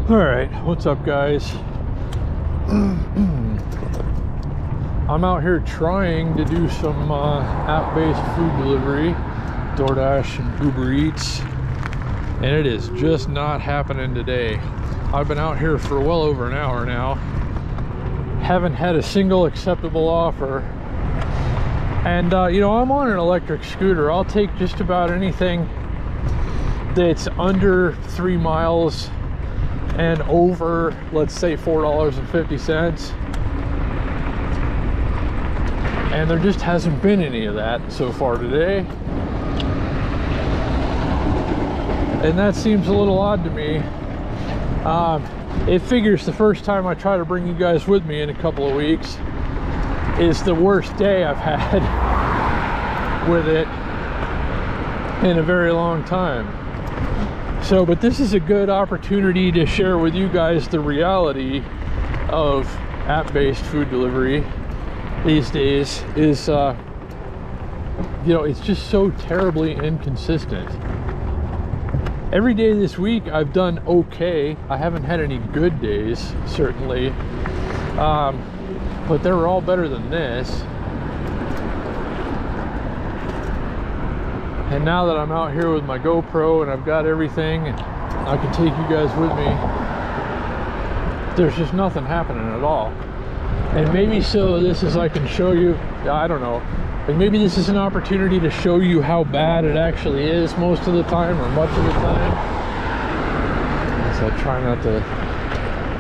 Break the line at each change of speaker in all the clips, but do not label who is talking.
All right, what's up, guys? I'm out here trying to do some app-based food delivery, Doordash and Uber Eats, and it is just not happening today. I've been out here for well over an hour now, haven't had a single acceptable offer, and you know, I'm on an electric scooter. I'll take just about anything that's under 3 miles and over, let's say, $4.50. And there just hasn't been any of that so far today. And that seems a little odd to me. It figures the first time I try to bring you guys with me in a couple of weeks is the worst day I've had with it in a very long time. So, but this is a good opportunity to share with you guys the reality of app-based food delivery these days. Is you know, it's just so terribly inconsistent. Every day this week I've done okay. I haven't had any good days, certainly, but they were all better than this. And now that I'm out here with my GoPro and I've got everything and I can take you guys with me, there's just nothing happening at all. And maybe so this is, I can show you, I don't know, and maybe this is an opportunity to show you how bad it actually is most of the time, or much of the time. So I try not to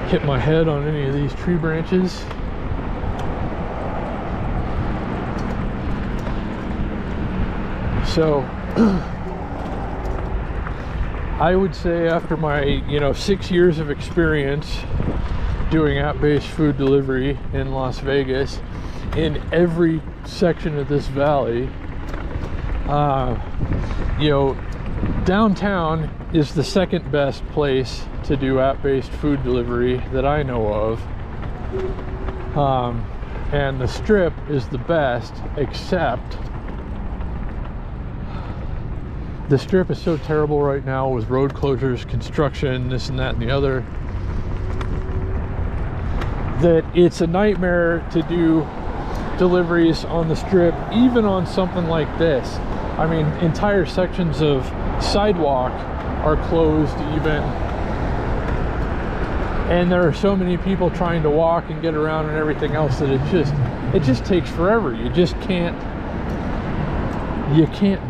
hit my head on any of these tree branches. So I would say, after my 6 years of experience doing app-based food delivery in Las Vegas, in every section of this valley, downtown is the second best place to do app-based food delivery that I know of, and the Strip is the best, except the Strip is so terrible right now with road closures, construction, this and that and the other, that it's a nightmare to do deliveries on the Strip, even on something like this. I mean, entire sections of sidewalk are closed even, and there are so many people trying to walk and get around and everything else that it just takes forever. You can't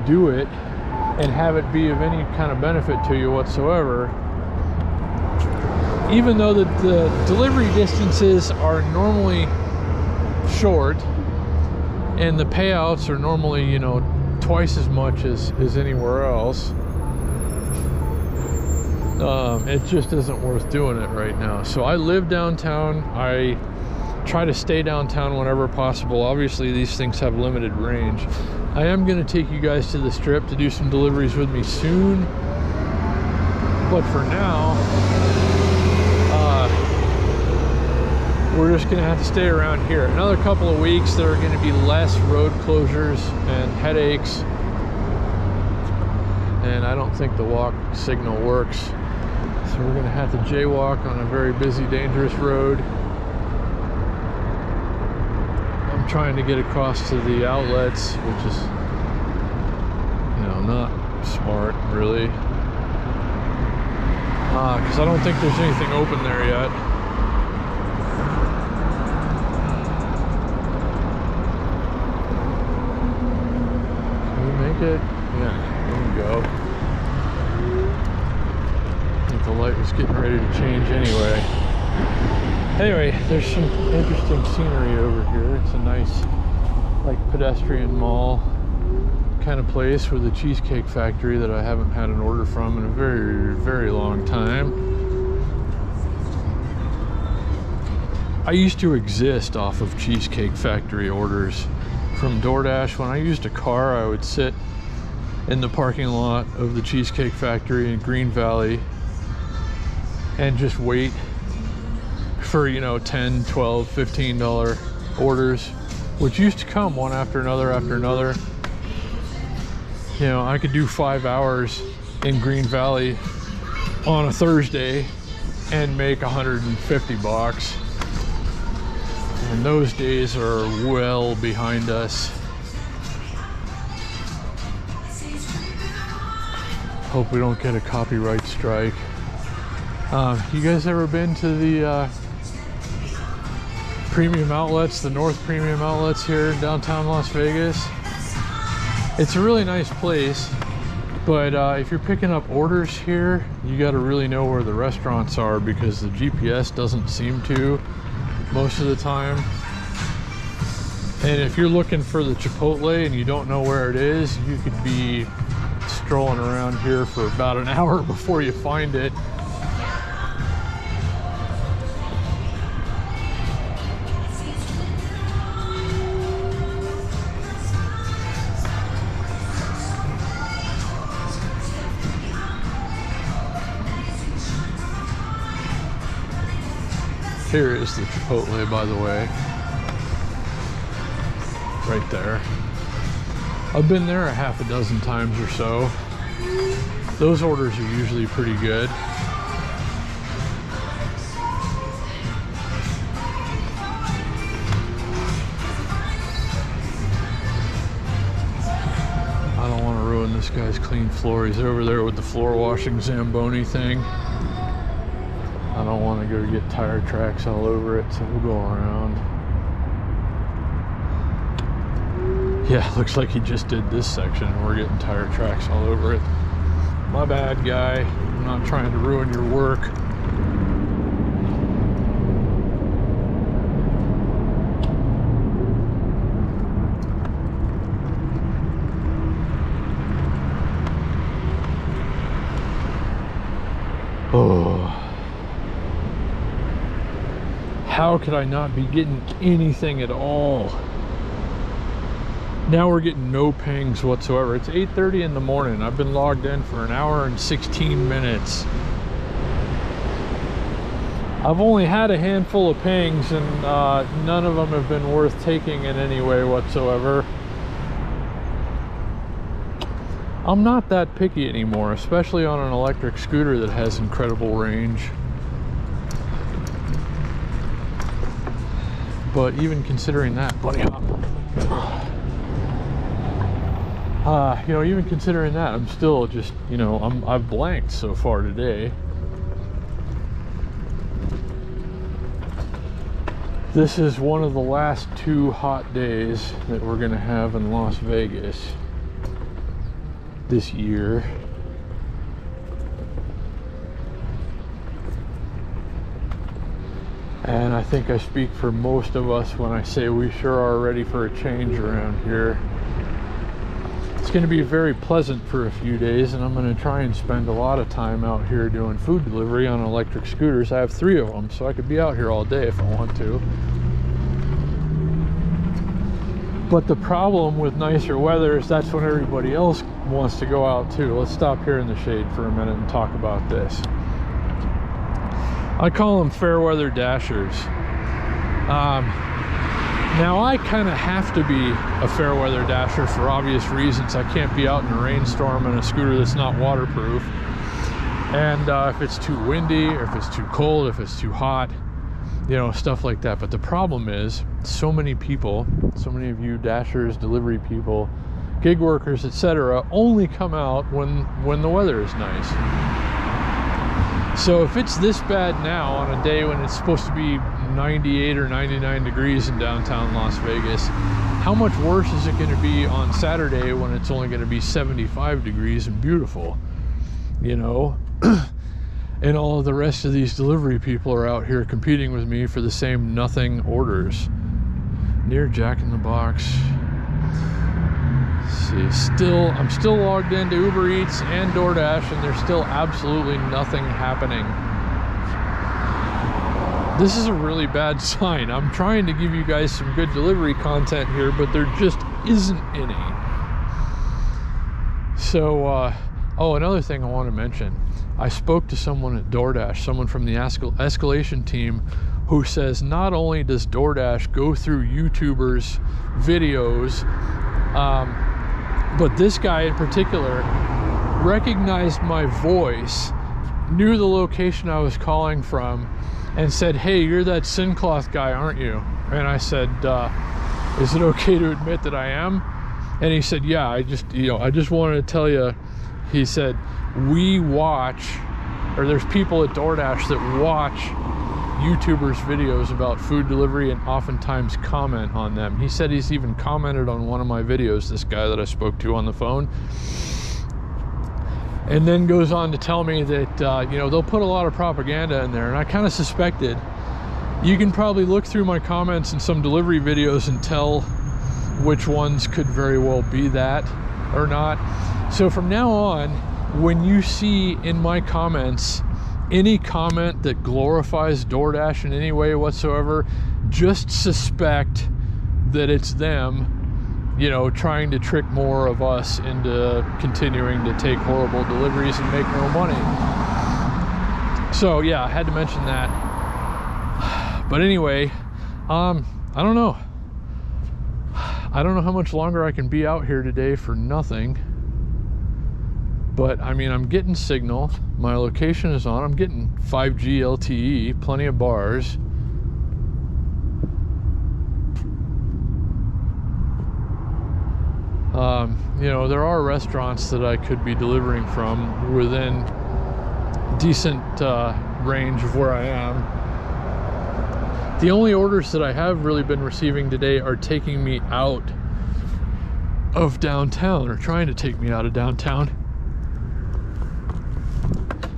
do it and have it be of any kind of benefit to you whatsoever. Even though the delivery distances are normally short and the payouts are normally, twice as much as anywhere else, it just isn't worth doing it right now. So I live downtown. I try to stay downtown whenever possible. Obviously these things have limited range. I am going to take you guys to the Strip to do some deliveries with me soon, but for now we're just going to have to stay around here. Another couple of weeks there are going to be less road closures and headaches, and I don't think the walk signal works, so we're going to have to jaywalk on a very busy, dangerous road. I'm trying to get across to the outlets, which is not smart really, because I don't think there's anything open there yet. It? Yeah, there we go. I think the light was getting ready to change anyway. Anyway, there's some interesting scenery over here. It's a nice, pedestrian mall kind of place with a cheesecake factory that I haven't had an order from in a very, very long time. I used to exist off of Cheesecake Factory orders from DoorDash. When I used a car, I would sit in the parking lot of the Cheesecake Factory in Green Valley and just wait for, $10, $12, $15 orders, which used to come one after another after another. I could do 5 hours in Green Valley on a Thursday and make 150 bucks. And those days are well behind us. Hope we don't get a copyright strike. You guys ever been to the premium outlets, the North Premium Outlets here in downtown Las Vegas? It's a really nice place, but if you're picking up orders here, you got to really know where the restaurants are, because the GPS doesn't seem to most of the time. And if you're looking for the Chipotle and you don't know where it is, you could be strolling around here for about an hour before you find it. Here is the Chipotle, by the way. Right there. I've been there a half a dozen times or so. Those orders are usually pretty good. I don't want to ruin this guy's clean floor. He's over there with the floor washing Zamboni thing. I don't want to go get tire tracks all over it, so we'll go around. Yeah, looks like he just did this section and we're getting tire tracks all over it. My bad, guy. I'm not trying to ruin your work. Oh. How could I not be getting anything at all? Now we're getting no pings whatsoever. It's 8:30 in the morning. I've been logged in for an hour and 16 minutes. I've only had a handful of pings, and none of them have been worth taking in any way whatsoever. I'm not that picky anymore, especially on an electric scooter that has incredible range. But even considering that, buddy hop. You know, even considering that, I'm still just, you know, I've blanked so far today. This is one of the last 2 hot days that we're gonna have in Las Vegas this year. And I think I speak for most of us when I say we sure are ready for a change around here. It's going to be very pleasant for a few days, and I'm going to try and spend a lot of time out here doing food delivery on electric scooters. I have 3 of them, so I could be out here all day if I want to. But the problem with nicer weather is that's when everybody else wants to go out too. Let's stop here in the shade for a minute and talk about this. I call them fair weather dashers. Now I kind of have to be a fair weather dasher for obvious reasons. I can't be out in a rainstorm on a scooter that's not waterproof. And if it's too windy, or if it's too cold, if it's too hot, you know, stuff like that. But the problem is, so many people, so many of you dashers, delivery people, gig workers, etc., only come out when the weather is nice. So if it's this bad now on a day when it's supposed to be 98 or 99 degrees in downtown Las Vegas, how much worse is it going to be on Saturday when it's only going to be 75 degrees and beautiful, you know? And all of the rest of these delivery people are out here competing with me for the same nothing orders. Near Jack in the Box. See, I'm still logged into Uber Eats and Doordash, and there's still absolutely nothing happening. This is a really bad sign. I'm trying to give you guys some good delivery content here, but there just isn't any. So, oh, another thing I want to mention. I spoke to someone at Doordash, someone from the escalation team, who says not only does Doordash go through YouTubers' videos, but this guy in particular recognized my voice knew the location I was calling from and said, "Hey, you're that Sincloth guy, aren't you?" And I said, "Is it okay to admit that I am?" And he said, "Yeah, I just wanted to tell you," he said, "we watch, or there's people at DoorDash that watch YouTubers videos about food delivery and oftentimes comment on them." He said he's even commented on one of my videos, this guy that I spoke to on the phone. And then goes on to tell me that, they'll put a lot of propaganda in there. And I kind of suspected. You can probably look through my comments in some delivery videos and tell which ones could very well be that or not. So from now on, when you see in my comments any comment that glorifies DoorDash in any way whatsoever, just suspect that it's them, trying to trick more of us into continuing to take horrible deliveries and make no money. So yeah, I had to mention that. But anyway, I don't know. I don't know how much longer I can be out here today for nothing. But I mean, I'm getting signal. My location is on. I'm getting 5G LTE, plenty of bars. There are restaurants that I could be delivering from within decent range of where I am. The only orders that I have really been receiving today are taking me out of downtown, or trying to take me out of downtown.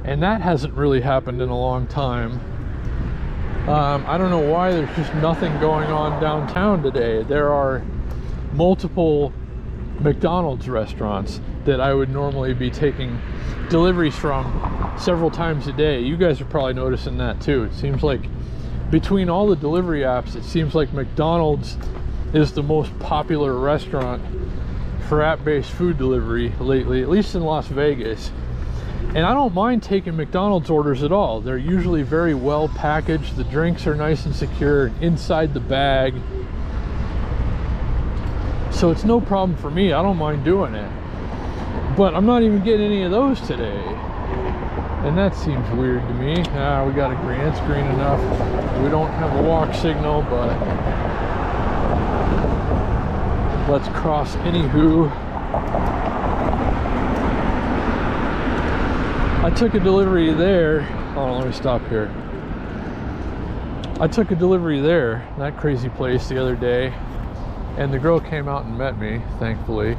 And that hasn't really happened in a long time. I don't know why there's just nothing going on downtown today. There are multiple McDonald's restaurants that I would normally be taking deliveries from several times a day. You guys are probably noticing that too. It seems like between all the delivery apps, it seems like McDonald's is the most popular restaurant for app-based food delivery lately, at least in Las Vegas. And I don't mind taking McDonald's orders at all. They're usually very well packaged. The drinks are nice and secure inside the bag. So it's no problem for me. I don't mind doing it. But I'm not even getting any of those today. And that seems weird to me. We got a green. It's green enough. We don't have a walk signal, but let's cross anywho. I took a delivery there. Hold on, let me stop here. I took a delivery there, that crazy place, the other day. And the girl came out and met me, thankfully,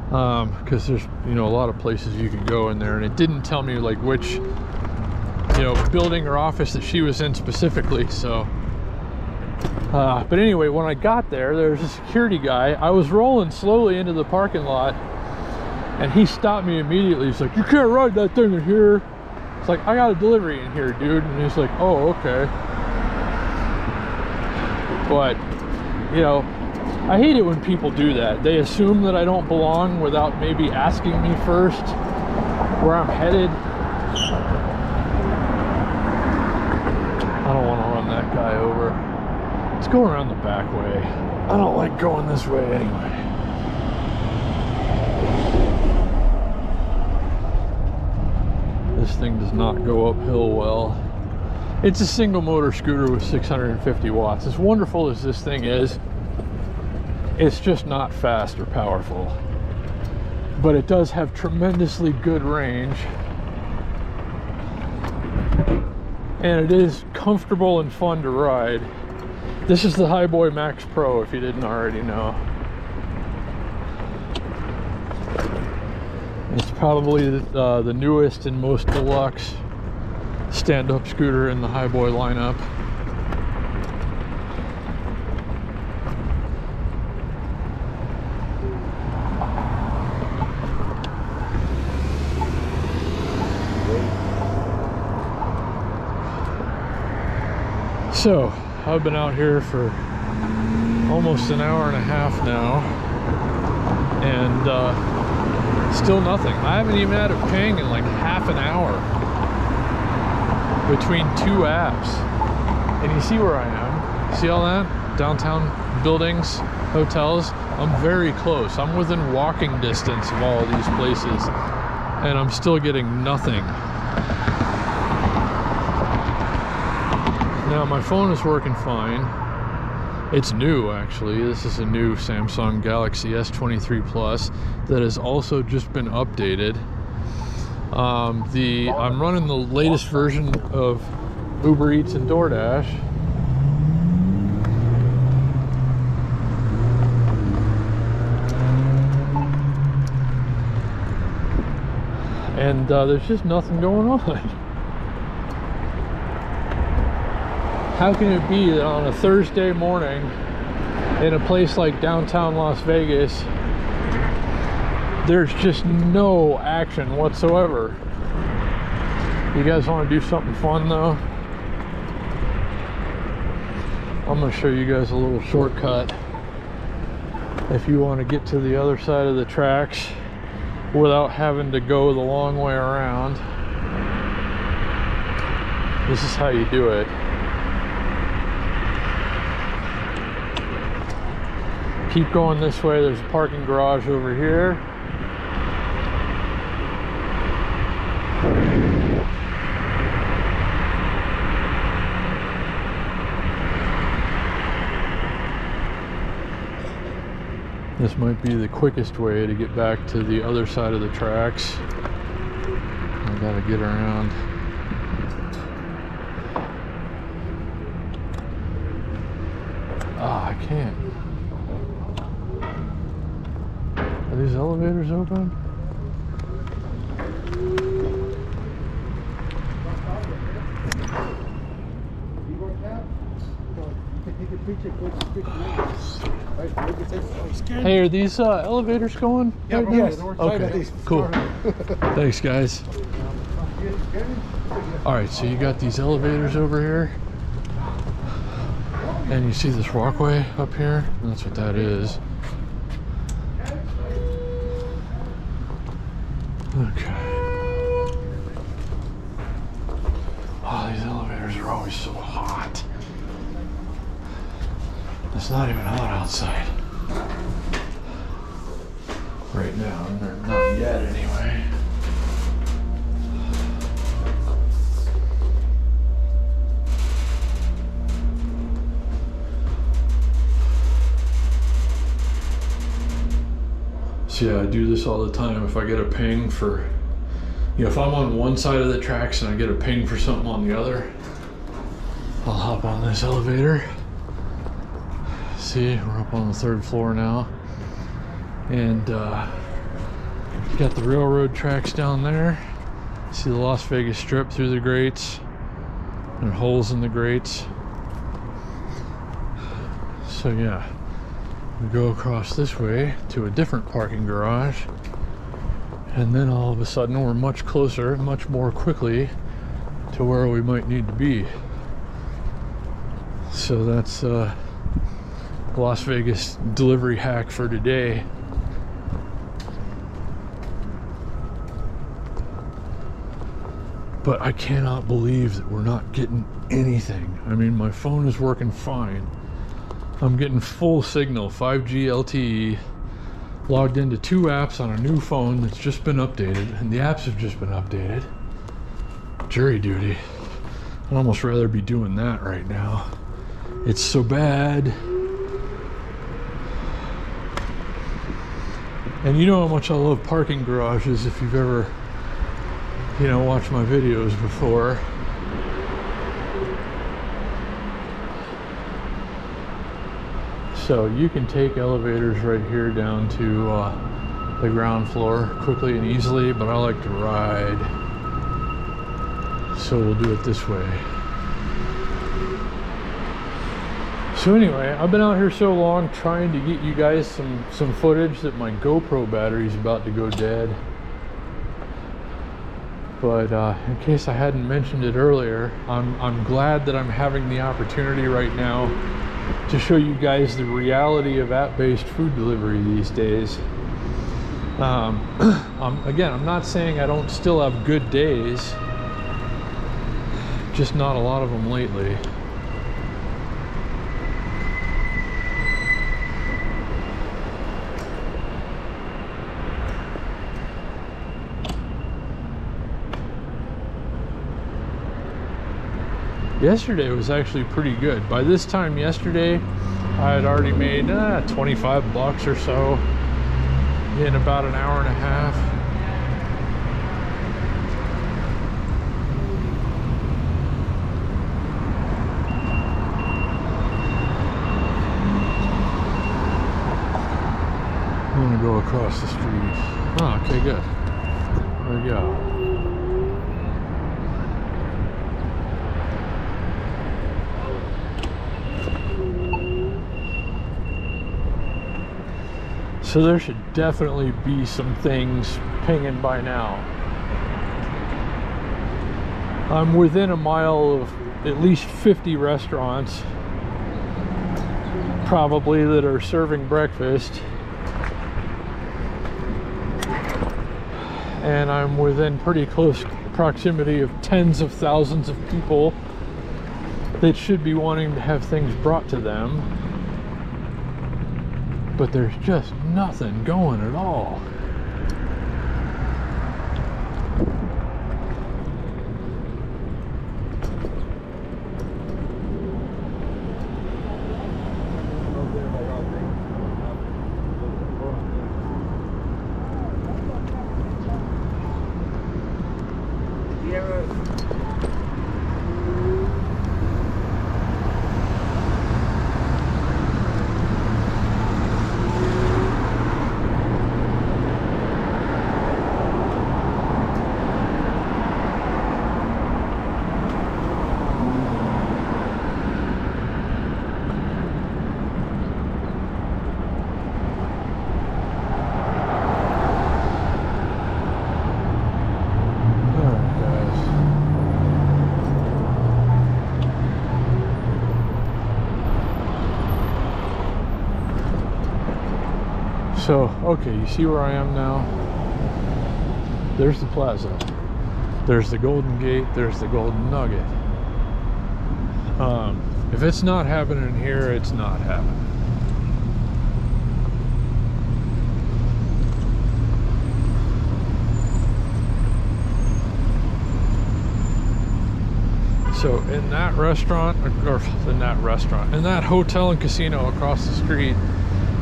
because there's a lot of places you could go in there, and it didn't tell me like which building or office that she was in specifically. So but anyway, when I got there, there was a security guy. I was rolling slowly into the parking lot, and he stopped me immediately. He's like, "You can't ride that thing in here." It's like, "I got a delivery in here, dude." And he's like, "Oh, okay." But I hate it when people do that. They assume that I don't belong without maybe asking me first where I'm headed. I don't want to run that guy over. Let's go around the back way. I don't like going this way anyway. This thing does not go uphill well. It's a single motor scooter with 650 watts. As wonderful as this thing is, it's just not fast or powerful. But it does have tremendously good range. And it is comfortable and fun to ride. This is the Hiboy Max Pro, if you didn't already know. It's probably the newest and most deluxe stand-up scooter in the Hiboy lineup. So, I've been out here for almost an hour and a half now, and still nothing. I haven't even had a ping in like half an hour between two apps. And you see where I am? See all that? Downtown buildings, hotels. I'm very close. I'm within walking distance of all of these places, and I'm still getting nothing. Now my phone is working fine. It's new, actually. This is a new Samsung Galaxy S23 Plus that has also just been updated. I'm running the latest version of Uber Eats and Doordash. And there's just nothing going on. How can it be that on a Thursday morning in a place like downtown Las Vegas, there's just no action whatsoever? You guys want to do something fun though? I'm going to show you guys a little shortcut if you want to get to the other side of the tracks without having to go the long way around. This is how you do it. Keep going this way. There's a parking garage over here. This might be the quickest way to get back to the other side of the tracks. I gotta get around. Ah, I can't. Are these elevators open? Hey, are these elevators going?
Yeah,
right now?
yes.
Okay, cool. Thanks, guys. All right, so you got these elevators over here, and you see this walkway up here, and that's what that is. Okay. Oh, these elevators are always so hot. It's not even hot outside right now, and they're not yet anyway. So yeah, I do this all the time. If I get a ping for, if I'm on one side of the tracks and I get a ping for something on the other, I'll hop on this elevator. See, we're up on the 3rd floor now. And you got the railroad tracks down there. See the Las Vegas Strip through the grates. There are holes in the grates. So yeah. We go across this way to a different parking garage, and then all of a sudden we're much closer, much more quickly to where we might need to be. So that's Las Vegas delivery hack for today. But I cannot believe that we're not getting anything. I mean, my phone is working fine. I'm getting full signal, 5G LTE, logged into 2 apps on a new phone that's just been updated, and the apps have just been updated. Jury duty. I'd almost rather be doing that right now. It's so bad. And you know how much I love parking garages if you've ever, watched my videos before. So you can take elevators right here down to the ground floor quickly and easily, but I like to ride. So we'll do it this way. So anyway, I've been out here so long trying to get you guys some footage that my GoPro battery is about to go dead. But in case I hadn't mentioned it earlier, I'm glad that I'm having the opportunity right now to show you guys the reality of app-based food delivery these days. Again, I'm not saying I don't still have good days, just not a lot of them lately. Yesterday was actually pretty good. By this time yesterday, I had already made 25 bucks or so in about an hour and a half. I'm gonna go across the street. Oh, okay, good. There we go. So there should definitely be some things pinging by now. I'm within a mile of at least 50 restaurants, probably, that are serving breakfast. And I'm within pretty close proximity of tens of thousands of people that should be wanting to have things brought to them. But there's just nothing going at all. So, okay, you see where I am now? There's the plaza. There's the Golden Gate. There's the Golden Nugget. If it's not happening here, it's not happening. So in that restaurant, or in that hotel and casino across the street,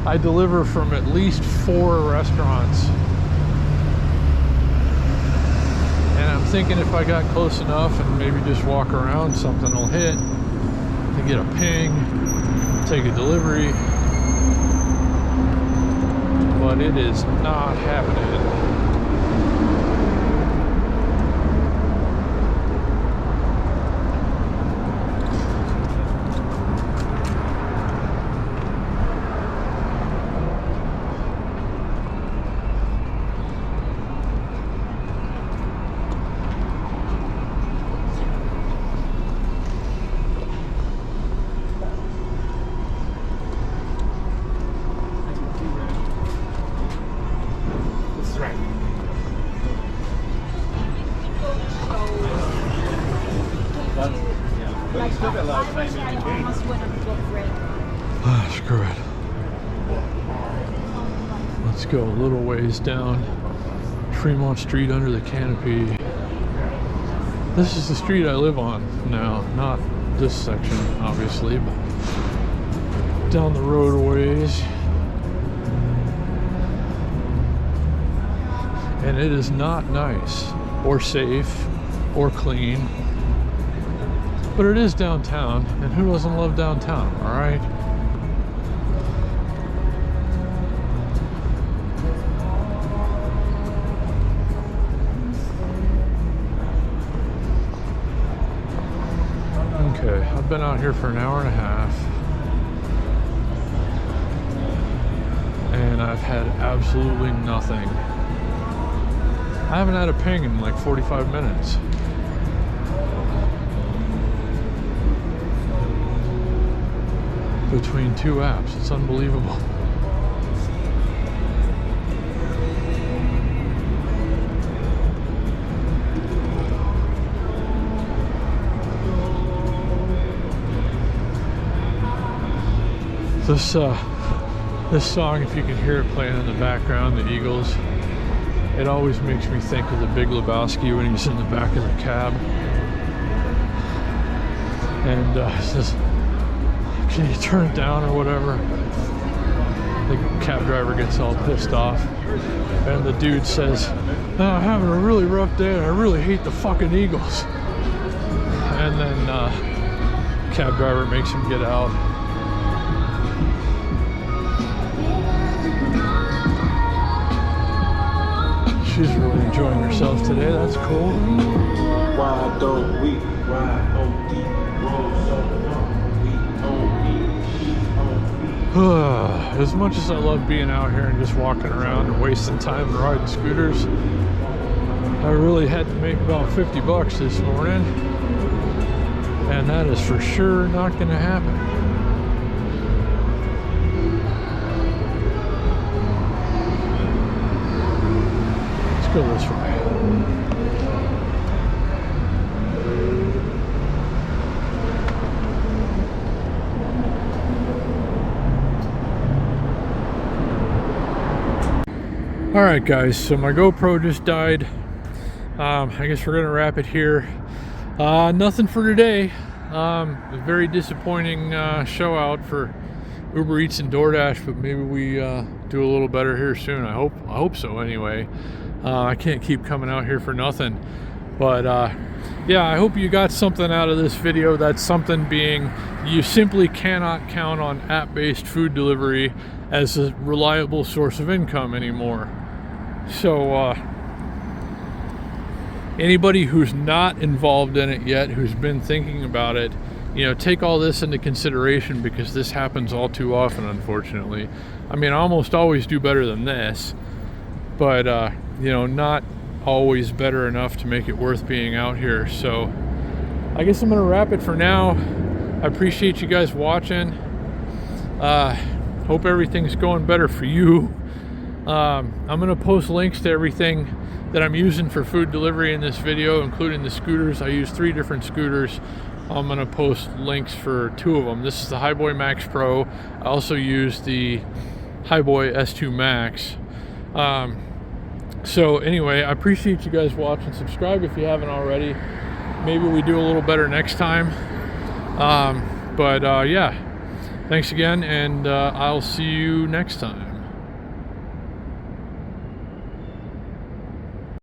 I deliver from at least 4 restaurants. And I'm thinking if I got close enough and maybe just walk around, something will hit. I get a ping, take a delivery. But it is not happening. Screw it. Let's go a little ways down Fremont Street under the canopy. This is the street I live on now, not this section, obviously, but down the road a ways. And it is not nice or safe or clean, but it is downtown, and who doesn't love downtown, all right? Okay, I've been out here for an hour and a half, and I've had absolutely nothing. I haven't had a ping in like 45 minutes. Between 2 apps, it's unbelievable. This song, if you can hear it playing in the background, the Eagles, it always makes me think of the Big Lebowski when he's in the back of the cab. and says, "Can you turn it down or whatever?" The cab driver gets all pissed off, and the dude says, "Oh, I'm having a really rough day and I really hate the fucking Eagles." And then cab driver makes him get out. She's really enjoying herself today. That's cool.
Why don't we ride OD roll so long?
As much as I love being out here and just walking around and wasting time and riding scooters, I really had to make about 50 bucks this morning, and that is for sure not going to happen. Let's go this way. All right, guys, so my GoPro just died. I guess we're gonna wrap it here. Nothing for today. A very disappointing show out for Uber Eats and Doordash, but maybe we do a little better here soon. I hope so anyway. I can't keep coming out here for nothing. But yeah, I hope you got something out of this video. That's something being, you simply cannot count on app-based food delivery as a reliable source of income anymore. So anybody who's not involved in it yet, who's been thinking about it, you know, take all this into consideration, because this happens all too often, unfortunately. I mean, I almost always do better than this, but you know, not always better enough to make it worth being out here. So I guess I'm gonna wrap it for now. I appreciate you guys watching. Hope everything's going better for you. I'm gonna post links to everything that I'm using for food delivery in this video, including the scooters. I use 3 different scooters. I'm gonna post links for 2 of them. This is the Hiboy Max Pro. I also use the Hiboy S2 Max. So anyway, I appreciate you guys watching. Subscribe if you haven't already. Maybe we do a little better next time. But yeah, thanks again, and I'll see you next time.